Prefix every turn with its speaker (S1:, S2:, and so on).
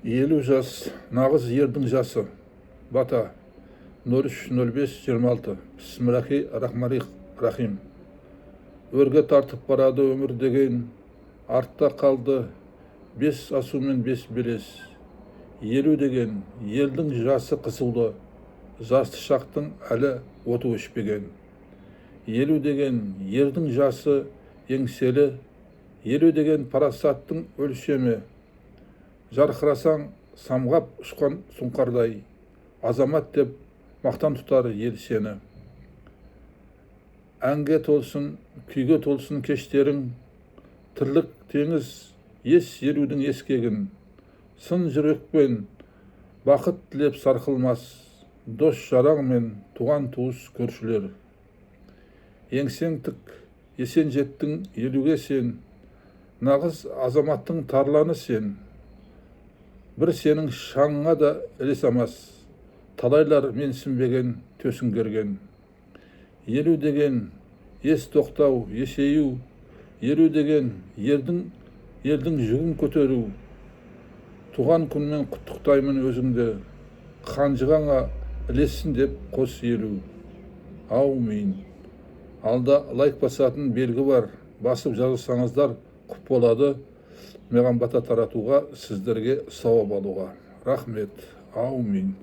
S1: 50 жас нағыз ердің жасы. Бата 03-05-26. Бисмиллахи рахмани рахим. Өрге тартып барады өмір деген, артта қалды 5 асу мен 5 белес. 50 деген елдің жасы қысылды, жасты шақтың әлі оты өшпеген. 50 деген ердің жасы еңселі, 50 деген парасаттың өлшемі. Жарқырасаң самғап ұшқан сұңқардай, азамат деп мақтан тұтар ел сені. Әнге толсын, күйге толсын кештерің, тірлік теңіз ес 50-дің ескегін. Сын жүрекпен бақыт тілеп сарқылмас, дос жараң мен туған туыс көршілер. Еңсең тік, есен жеттің 50-ге сен, нағыз азаматтың тарланы сен. Бір сенің шаңыңа да ілесамас, талайлар менсінбеген төсінгерген. 50 деген ес тоқтау, есею, 50 деген елдің жүгін көтеру. Туған күнмен құттықтаймын өзіңді, қанжығаңа ілессін деп қос 50. Аумин. Алда лайк басатын белгі бар, басып жазылсаңыздар құп болады. Маған бата таратуға, сіздерге сауап алуға. Рахмет. Аумин.